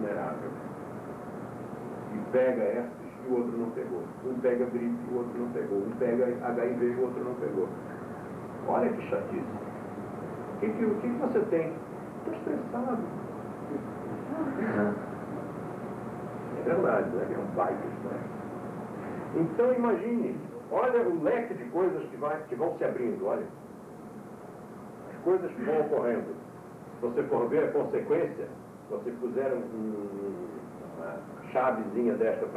vulnerável. E pega herpes e o outro não pegou. Um pega gripe e o outro não pegou. Um pega HIV e o outro não pegou. Olha que chatice. O que você tem? Estou estressado. É verdade, né? É um baita estresse. Então imagine, olha o leque de coisas que vão se abrindo, olha. As coisas que vão ocorrendo. Se você for ver a consequência, se você puser uma chavezinha destas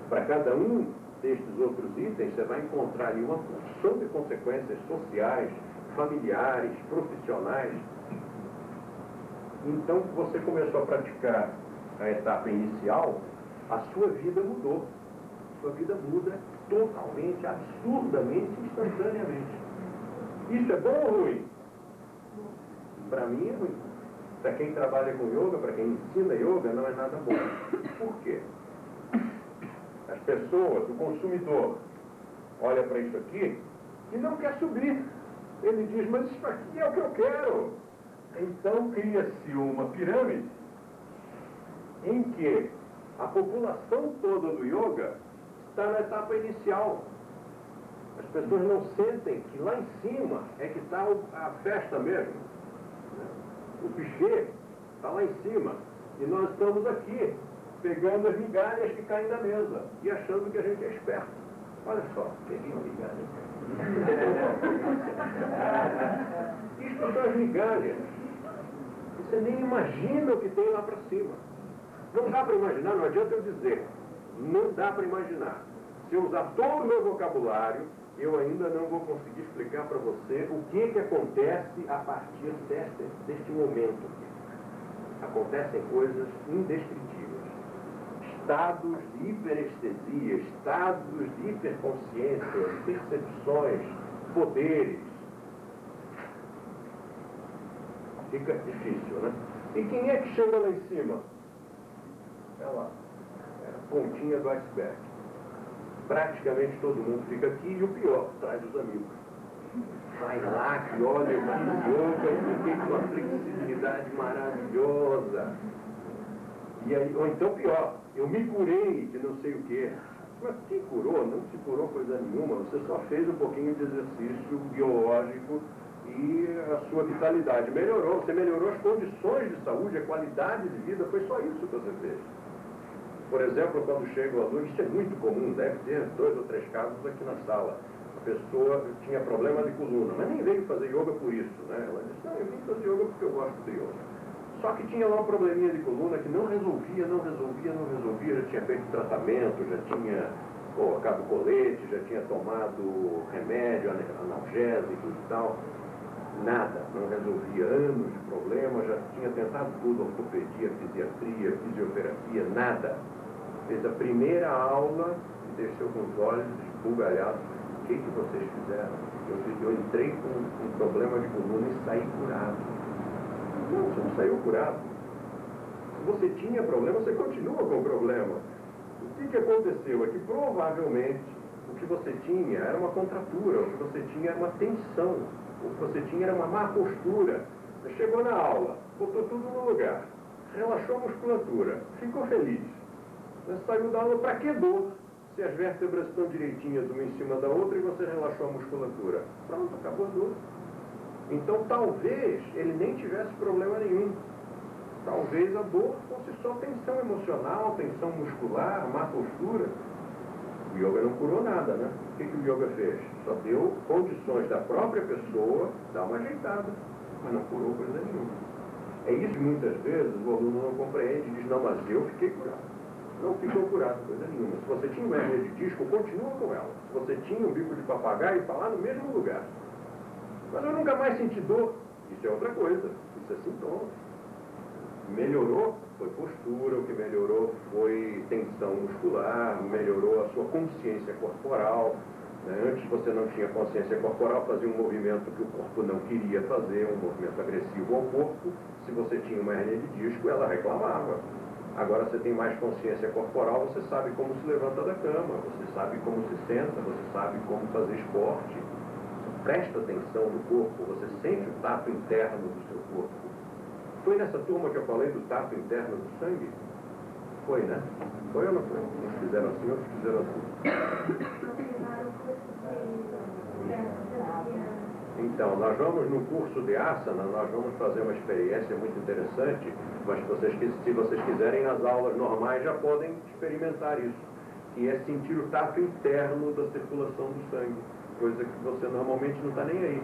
para cada um destes outros itens, você vai encontrar ali uma porção de consequências sociais, familiares, profissionais. Então, você começou a praticar a etapa inicial, a sua vida mudou. Sua vida muda totalmente, absurdamente, instantaneamente. Isso é bom ou ruim? Para mim é ruim. Para quem trabalha com yoga, para quem ensina yoga, não é nada bom. Por quê? As pessoas, o consumidor, olha para isso aqui e não quer subir. Ele diz, mas isso aqui é o que eu quero. Então cria-se uma pirâmide em que a população toda do yoga está na etapa inicial. As pessoas não sentem que lá em cima é que está a festa mesmo. O bichê está lá em cima. E nós estamos aqui, pegando as migalhas que caem da mesa e achando que a gente é esperto. Olha só, peguei uma migalha. Isso são as migalhas. Você nem imagina o que tem lá para cima. Não dá para imaginar, não adianta eu dizer. Não dá para imaginar. Se eu usar todo o meu vocabulário, eu ainda não vou conseguir explicar para você o que acontece a partir deste momento. Acontecem coisas indescritíveis. Estados de hiperestesia, estados de hiperconsciência, percepções, poderes. Fica difícil, né? E quem é que chega lá em cima? É lá. É a pontinha do iceberg. Praticamente todo mundo fica aqui e o pior, traz os amigos. Vai lá, que olha, eu fiz yoga e fiquei com uma flexibilidade maravilhosa. E aí, ou então pior, eu me curei de não sei o quê. Mas quem curou? Não se curou coisa nenhuma. Você só fez um pouquinho de exercício biológico e a sua vitalidade melhorou. Você melhorou as condições de saúde, a qualidade de vida. Foi só isso que você fez. Por exemplo, quando chega o aluno, isso é muito comum, deve ter 2 ou 3 casos aqui na sala. A pessoa tinha problema de coluna, mas nem veio fazer yoga por isso, né? Ela disse, não, eu vim fazer yoga porque eu gosto de yoga. Só que tinha lá um probleminha de coluna que não resolvia, já tinha feito tratamento, já tinha colocado colete, já tinha tomado remédio, analgésico e tal. Nada, não resolvia, anos de problema, já tinha tentado tudo, ortopedia, fisiatria, fisioterapia, nada. Fez a primeira aula e desceu com os olhos esbugalhados. O que vocês fizeram? Eu entrei com um problema de coluna e saí curado. Não, você não saiu curado. Se você tinha problema, você continua com o problema. O que aconteceu é que provavelmente o que você tinha era uma contratura, o que você tinha era uma tensão, o que você tinha era uma má postura. Você chegou na aula, botou tudo no lugar, relaxou a musculatura, ficou feliz. Você saiu da aula, para que dor? Se as vértebras estão direitinhas uma em cima da outra e você relaxou a musculatura. Pronto, acabou a dor. Então talvez ele nem tivesse problema nenhum. Talvez a dor fosse só tensão emocional, tensão muscular, má postura. O yoga não curou nada, né? O que o yoga fez? Só deu condições da própria pessoa dar uma ajeitada, mas não curou coisa nenhuma. É isso que muitas vezes o aluno não compreende e diz, não, mas eu fiquei curado. Não ficou curado coisa nenhuma. Se você tinha uma hernia de disco, continua com ela. Se você tinha um bico de papagaio, está lá no mesmo lugar. Mas eu nunca mais senti dor. Isso é outra coisa. Isso é sintoma. Melhorou foi postura, o que melhorou foi tensão muscular, melhorou a sua consciência corporal. Né? Antes você não tinha consciência corporal, fazia um movimento que o corpo não queria fazer, um movimento agressivo ao corpo. Se você tinha uma hernia de disco, ela reclamava. Agora você tem mais consciência corporal, você sabe como se levanta da cama, você sabe como se senta, você sabe como fazer esporte. Você presta atenção no corpo, você sente o tato interno do seu corpo. Foi nessa turma que eu falei do tato interno do sangue? Foi, né? Foi ou não foi? Uns fizeram assim, outros fizeram assim. Então, nós vamos no curso de asana, nós vamos fazer uma experiência muito interessante, mas se vocês quiserem, nas aulas normais já podem experimentar isso, que é sentir o tato interno da circulação do sangue, coisa que você normalmente não está nem aí.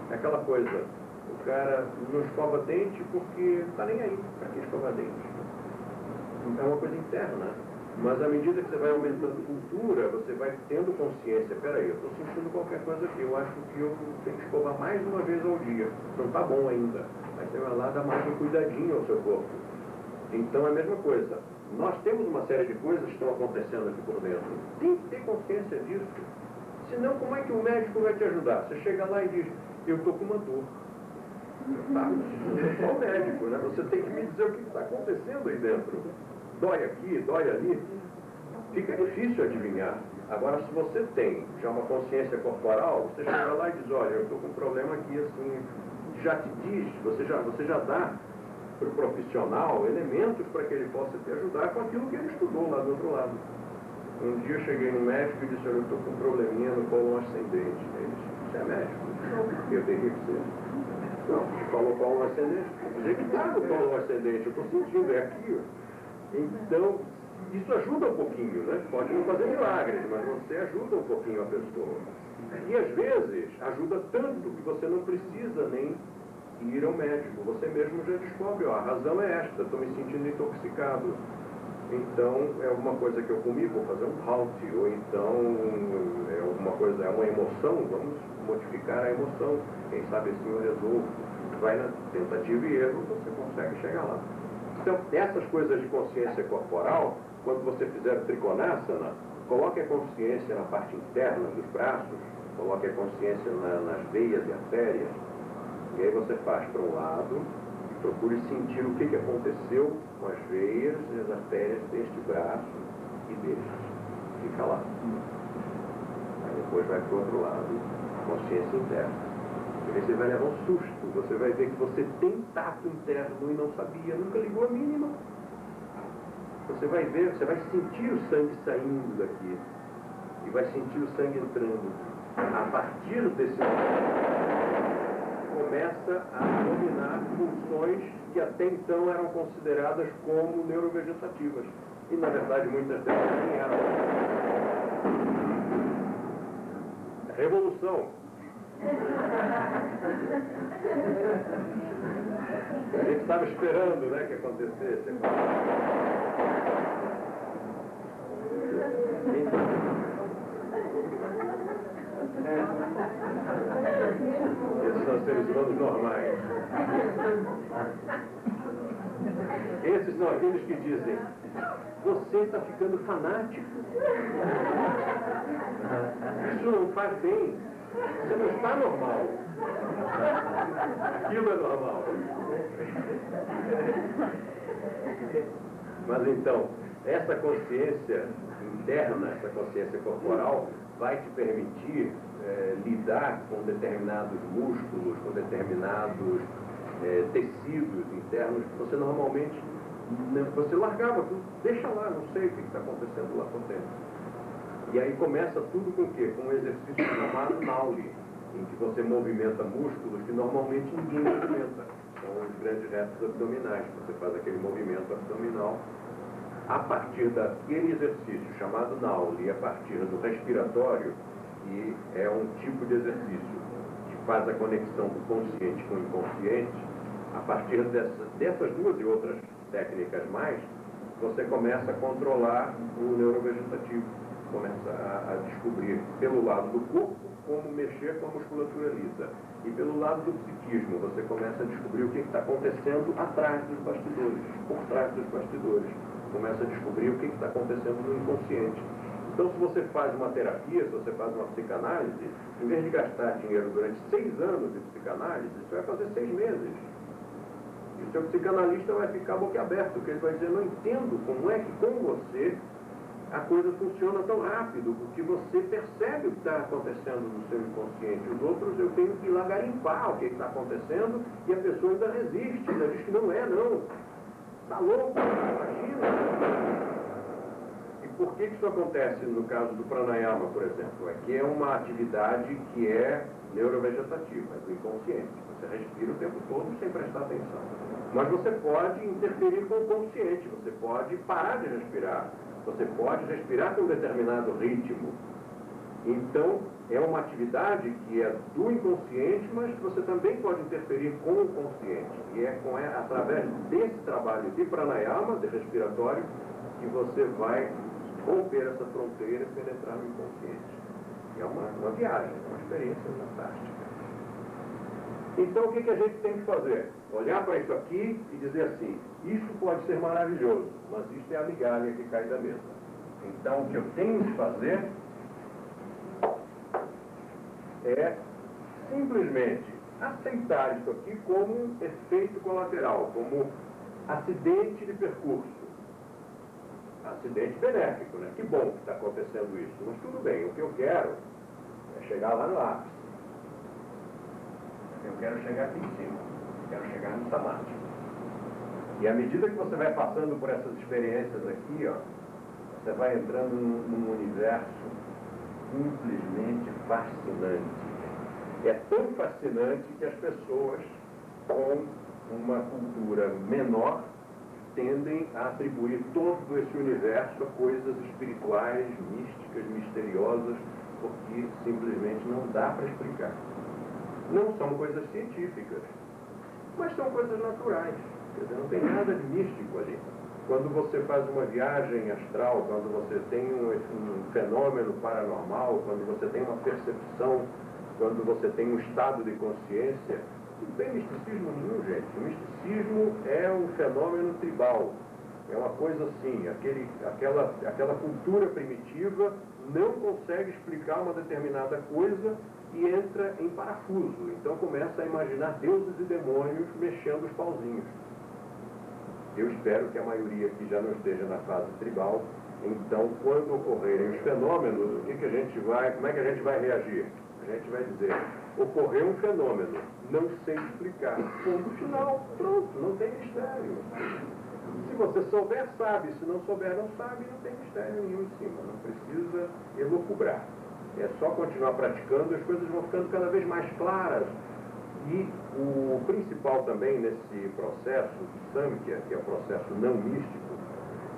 É aquela coisa, o cara não escova dente porque não está nem aí, para que escovar dente? Então é uma coisa interna. Mas à medida que você vai aumentando cultura, você vai tendo consciência, peraí, eu estou sentindo qualquer coisa aqui, eu acho que eu tenho que escovar mais uma vez ao dia. Não está bom ainda. Aí você vai lá dar mais um cuidadinho ao seu corpo. Então é a mesma coisa. Nós temos uma série de coisas que estão acontecendo aqui por dentro. Tem que ter consciência disso. Senão, como é que o médico vai te ajudar? Você chega lá e diz, eu estou com uma dor. Tá, eu sou o médico, né? Você tem que me dizer o que está acontecendo aí dentro. Dói aqui, dói ali. Fica difícil adivinhar. Agora, se você tem já uma consciência corporal, você chega lá e diz, olha, eu estou com um problema aqui, assim, já te diz, você já dá para o profissional elementos para que ele possa te ajudar com aquilo que ele estudou lá do outro lado. Um dia eu cheguei no médico e disse, olha, eu estou com um probleminha no cólon ascendente. Ele disse, você é médico? Eu teria que ser. Não, falou cólon ascendente. Dizer que está no cólon ascendente, eu estou sentindo, é aqui. Então, isso ajuda um pouquinho, né? Pode não fazer milagres, mas você ajuda um pouquinho a pessoa. E às vezes, ajuda tanto que você não precisa nem ir ao médico. Você mesmo já descobre, ó, a razão é esta, estou me sentindo intoxicado. Então, é alguma coisa que eu comi, vou fazer um halt, ou então é alguma coisa, é uma emoção, vamos modificar a emoção. Quem sabe assim eu resolvo. Vai na tentativa e erro, você consegue chegar lá. Então, essas coisas de consciência corporal, quando você fizer o Trikonasana, coloque a consciência na parte interna dos braços, coloque a consciência nas veias e artérias, e aí você faz para um lado, e procure sentir o que aconteceu com as veias e as artérias deste braço e deste. Fica lá. Aí depois vai para o outro lado, consciência interna. E aí você vai levar um susto, você vai ver que você tem tato interno e não sabia, nunca ligou a mínima. Você vai ver, você vai sentir o sangue saindo daqui e vai sentir o sangue entrando. A partir desse momento, começa a dominar funções que até então eram consideradas como neurovegetativas. E na verdade muitas delas nem eram. Revolução. A gente estava esperando, né, que acontecesse. Esses são os seres humanos normais. Esses são aqueles que dizem, você está ficando fanático. Isso não faz bem. Você não está normal. Aquilo é normal. Mas então, essa consciência interna, essa consciência corporal, vai te permitir lidar com determinados músculos, com determinados tecidos internos que você normalmente, você largava tudo, deixa lá, não sei o que está acontecendo lá por dentro. E aí começa tudo com o quê? Com um exercício chamado Nauli, em que você movimenta músculos que normalmente ninguém movimenta. São os grandes retos abdominais. Você faz aquele movimento abdominal a partir daquele exercício chamado Nauli, a partir do respiratório, que é um tipo de exercício que faz a conexão do consciente com o inconsciente. A partir dessas duas e outras técnicas mais, você começa a controlar o neurovegetativo. Começa a descobrir pelo lado do corpo como mexer com a musculatura lisa. E pelo lado do psiquismo, você começa a descobrir o que está acontecendo atrás dos bastidores, por trás dos bastidores. Começa a descobrir o que está acontecendo no inconsciente. Então, se você faz uma terapia, se você faz uma psicanálise, em vez de gastar dinheiro durante 6 anos de psicanálise, você vai fazer 6 meses. E o seu psicanalista vai ficar boquiaberto, porque ele vai dizer, não entendo como é que com você a coisa funciona tão rápido, porque você percebe o que está acontecendo no seu inconsciente. Os outros, eu tenho que ir lá garimpar o que está acontecendo, e a pessoa ainda resiste, ainda diz que não é, não. Está louco, imagina. E por que isso acontece no caso do pranayama, por exemplo? É que é uma atividade que é neurovegetativa, é do inconsciente. Você respira o tempo todo sem prestar atenção. Mas você pode interferir com o consciente, você pode parar de respirar, você pode respirar com um determinado ritmo. Então, é uma atividade que é do inconsciente, mas você também pode interferir com o consciente. E é através desse trabalho de pranayama, de respiratório, que você vai romper essa fronteira e penetrar no inconsciente. É uma viagem, uma experiência fantástica. Então, o que a gente tem que fazer? Olhar para isso aqui e dizer assim, isso pode ser maravilhoso, mas isso é a migalha que cai da mesa. Então, o que eu tenho que fazer é simplesmente aceitar isso aqui como um efeito colateral, como acidente de percurso. Acidente benéfico, né? Que bom que está acontecendo isso. Mas tudo bem, o que eu quero é chegar lá no ápice. Eu quero chegar aqui em cima. Quero chegar no samadhi. E à medida que você vai passando por essas experiências aqui, ó, você vai entrando num universo simplesmente fascinante. É tão fascinante que as pessoas com uma cultura menor tendem a atribuir todo esse universo a coisas espirituais, místicas, misteriosas, porque simplesmente não dá para explicar. Não são coisas científicas, mas são coisas naturais. Quer dizer, não tem nada de místico ali. Quando você faz uma viagem astral, quando você tem um fenômeno paranormal, quando você tem uma percepção, quando você tem um estado de consciência, não tem misticismo nenhum, gente. O misticismo é um fenômeno tribal. É uma coisa assim, aquela cultura primitiva não consegue explicar uma determinada coisa e entra em parafuso. Então começa a imaginar deuses e demônios mexendo os pauzinhos. Eu espero que a maioria aqui já não esteja na fase tribal. Então, quando ocorrerem os fenômenos, como é que a gente vai reagir? A gente vai dizer, ocorreu um fenômeno, não sei explicar. Ponto final, pronto, não tem mistério. Se você souber, sabe. Se não souber, não sabe, não tem mistério nenhum em cima. Não precisa elocubrar. É só continuar praticando, as coisas vão ficando cada vez mais claras. E o principal também nesse processo de Samkhya, que é o processo não místico,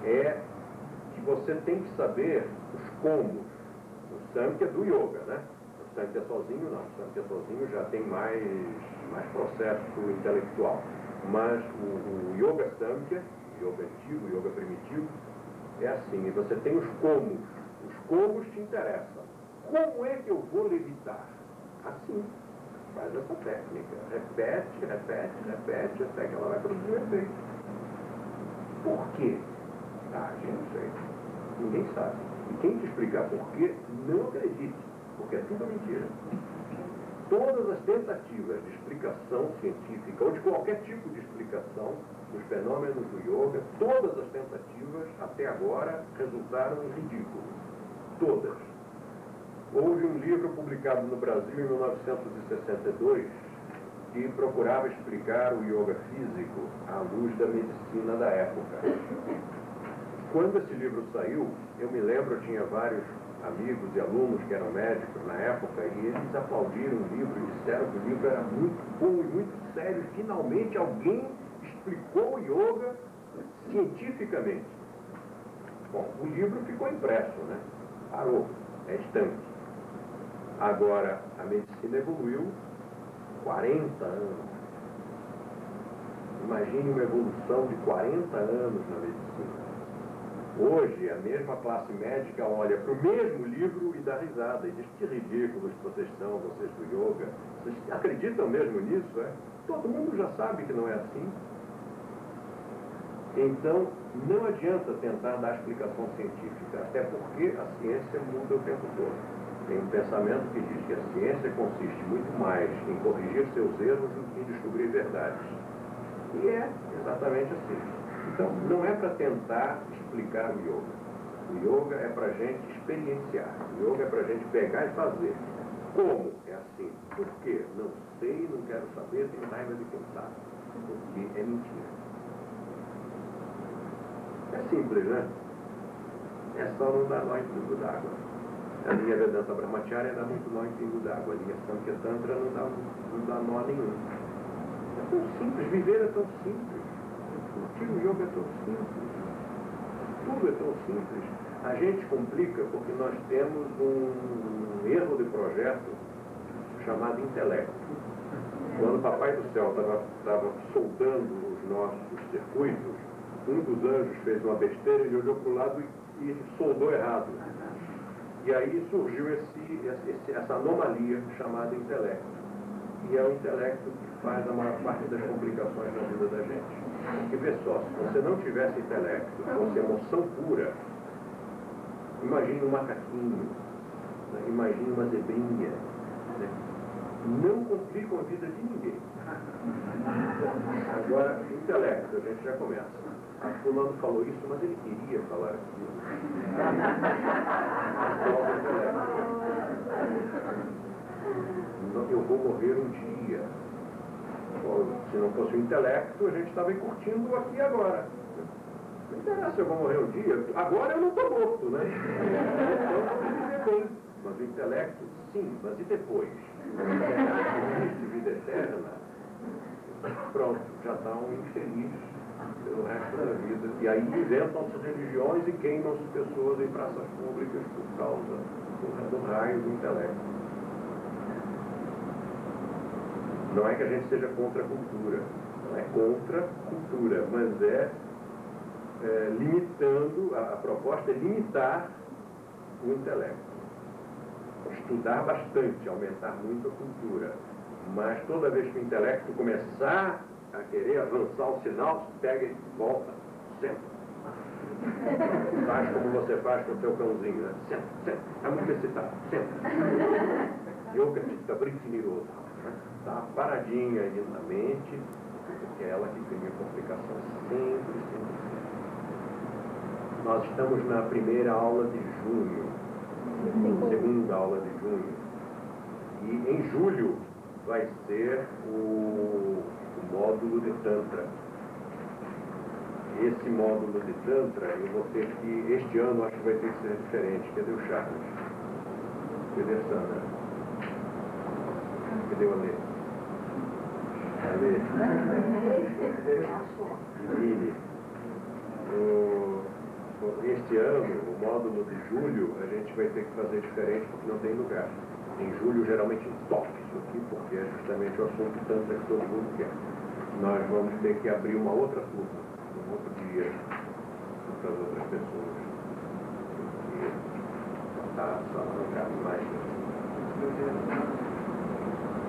é que você tem que saber os comos. O Samkhya do yoga, né? O Samkhya sozinho não. O Samkhya sozinho já tem mais processo intelectual. Mas o Yoga Samkhya, o yoga antigo, o yoga primitivo, é assim. Você tem os comos. Os comos te interessam. Como é que eu vou levitar? Assim. Faz essa técnica. Repete, repete, repete, até que ela vai produzir um efeito. Por quê? Ah, a gente não sei. Ninguém sabe. E quem te explicar por quê, não acredite. Porque é tudo mentira. Todas as tentativas de explicação científica, ou de qualquer tipo de explicação dos fenômenos do yoga, todas as tentativas, até agora, resultaram ridículas. Todas. Houve um livro publicado no Brasil em 1962 que procurava explicar o yoga físico à luz da medicina da época. Quando esse livro saiu, eu me lembro, eu tinha vários amigos e alunos que eram médicos na época, e eles aplaudiram o livro e disseram que o livro era muito bom e muito sério. Finalmente alguém explicou o yoga cientificamente. Bom, o livro ficou impresso, né? Parou, é estanque. Agora, a medicina evoluiu 40 anos. Imagine uma evolução de 40 anos na medicina. Hoje, a mesma classe médica olha para o mesmo livro e dá risada e diz que ridículos vocês são, vocês do yoga. Vocês acreditam mesmo nisso? É? Todo mundo já sabe que não é assim. Então, não adianta tentar dar explicação científica, até porque a ciência muda o tempo todo. Tem um pensamento que diz que a ciência consiste muito mais em corrigir seus erros do que em descobrir verdades. E é exatamente assim. Então, não é para tentar explicar o yoga. O yoga é para a gente experienciar. O yoga é para a gente pegar e fazer. Como? É assim. Por quê? Não sei, não quero saber, tenho raiva de quem sabe. Porque é mentira. É simples, né? É só não dar nó em pingo d'água. A linha Vedanta Brahmacharya dá muito nó em pingo d'água. A linha Samkhya Tantra não dá nó nenhum. É tão simples. Viver é tão simples. Curtir o yoga é tão simples. Tudo é tão simples. A gente complica porque nós temos um erro de projeto chamado intelecto. Quando o Papai do Céu estava soldando os nossos circuitos, um dos anjos fez uma besteira, ele olhou para o lado e soldou errado. E aí surgiu essa anomalia chamada intelecto. E é o intelecto que faz a maior parte das complicações na vida da gente. Porque vê só, se você não tivesse intelecto, fosse emoção pura, imagine um macaquinho, né? Imagine uma zebrinha, né? Não complicam a vida de ninguém. Agora, intelecto, a gente já começa. A fulano falou isso, mas ele queria falar aquilo. Eu vou morrer um dia. Se não fosse o intelecto, a gente estava curtindo aqui agora. Não interessa se eu vou morrer um dia. Agora eu não estou morto, né? Então eu vou viver bem. Mas o intelecto, sim, mas e depois? Existe vida eterna? Pronto, já está um infeliz pelo resto da vida. E aí inventam-se religiões e queimam-se pessoas em praças públicas por causa do raio do intelecto. Não é que a gente seja contra a cultura, não é contra a cultura, mas limitando, a proposta é limitar o intelecto. Estudar bastante, aumentar muito a cultura. Mas toda vez que o intelecto começar a querer avançar o sinal, pega e volta, senta. Faz como você faz com o seu cãozinho, né? Senta, senta, está muito excitado, senta. Yoga Chitta Vritti Nirodha. Dá uma paradinha aí na mente, porque é ela que cria complicação sempre. Nós estamos na primeira aula de junho, segunda aula de junho. E em julho vai ser o módulo de Tantra. Esse módulo de Tantra, eu vou ter que, este ano acho que vai ter que ser diferente. Cadê o Charles? Cadê a Sandra? Cadê o Alê? Este ano, o módulo de julho, a gente vai ter que fazer diferente porque não tem lugar. Em julho, geralmente, toque isso aqui, porque é justamente o assunto tanto que todo mundo quer. Nós vamos ter que abrir uma outra turma, um outro dia, para as outras pessoas. Porque só não cabe mais.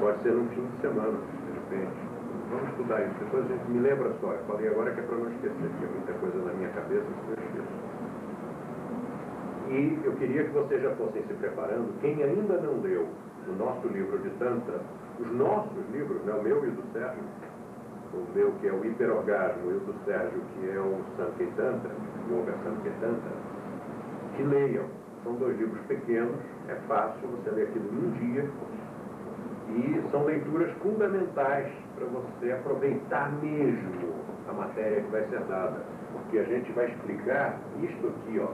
Pode ser num fim de semana, de repente. Vamos estudar isso. Depois a gente me lembra só. Eu falei agora que é para não esquecer, tinha muita coisa na minha cabeça que eu esqueço. E eu queria que vocês já fossem se preparando. Quem ainda não leu o nosso livro de Tantra, os nossos livros, né, o meu e o do Sérgio, o meu que é o Hiperorgasmo e o do Sérgio que é o Samkhya Tantra, Yoga Samkhya Tantra, que leiam. São 2 livros pequenos, é fácil, você lê aquilo num dia, e são leituras fundamentais para você aproveitar mesmo a matéria que vai ser dada. Porque a gente vai explicar isto aqui, ó.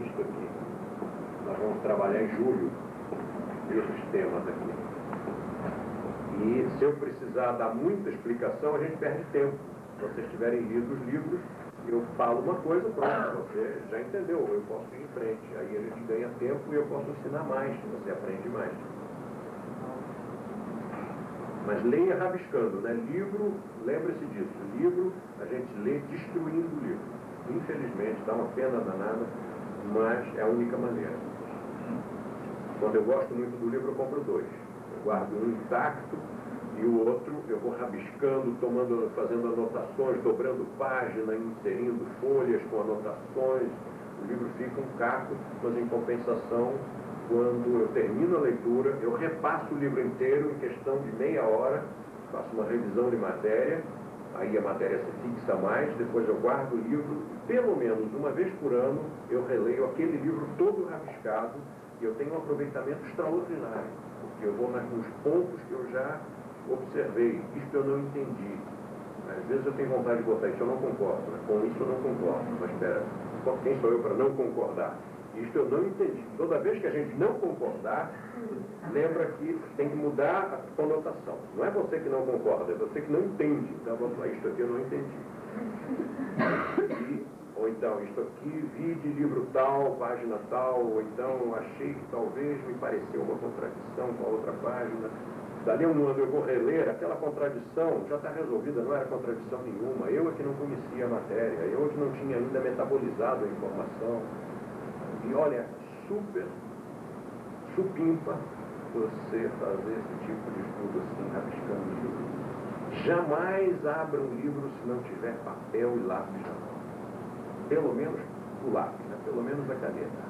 Isto aqui. Nós vamos trabalhar em julho esses temas aqui. E se eu precisar dar muita explicação, a gente perde tempo. Se vocês tiverem lido os livros, eu falo uma coisa, pronto, você já entendeu, eu posso ir em frente. Aí a gente ganha tempo e eu posso ensinar mais, você aprende mais. Mas leia rabiscando, né? Livro, lembre-se disso, livro a gente lê destruindo o livro. Infelizmente, dá uma pena danada, mas é a única maneira. Quando eu gosto muito do livro, eu compro 2. Eu guardo um intacto e o outro eu vou rabiscando, fazendo anotações, dobrando página, inserindo folhas com anotações. O livro fica um caco, mas em compensação, quando eu termino a leitura, eu repasso o livro inteiro em questão de meia hora, faço uma revisão de matéria, aí a matéria se fixa mais, depois eu guardo o livro, pelo menos uma vez por ano eu releio aquele livro todo rabiscado e eu tenho um aproveitamento extraordinário, porque eu vou nos pontos que eu já observei, isto eu não entendi. Às vezes eu tenho vontade de botar isso, eu não concordo, né? Com isso eu não concordo, mas espera, quem sou eu para não concordar? Isto eu não entendi. Toda vez que a gente não concordar, lembra que tem que mudar a conotação. Não é você que não concorda, é você que não entende. Então vamos lá, isto aqui eu não entendi. Ou então, isto aqui vi de livro tal, página tal, ou então achei que talvez me pareceu uma contradição com a outra página. Dali um ano eu vou reler, aquela contradição já está resolvida, não era contradição nenhuma. Eu é que não conhecia a matéria, eu é que não tinha ainda metabolizado a informação. E olha, super supimpa você fazer esse tipo de estudo assim, rabiscando o livro. Jamais abra um livro se não tiver papel e lápis na mão. Pelo menos o lápis, né? Pelo menos a caneta.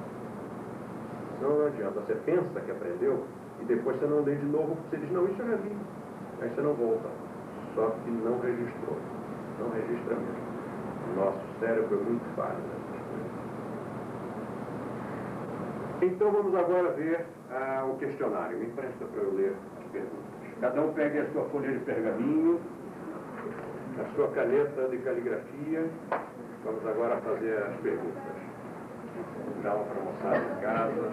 Senão não adianta. Você pensa que aprendeu e depois você não lê de novo, porque você diz, não, isso eu já vi. Aí você não volta. Só que não registrou. Não registra mesmo. O nosso cérebro é muito falho nessas coisas. Então vamos agora ver o questionário. Me empresta para eu ler as perguntas. Cada um pegue a sua folha de pergaminho, a sua caneta de caligrafia. Vamos agora fazer as perguntas. Dá uma para a moçada em casa.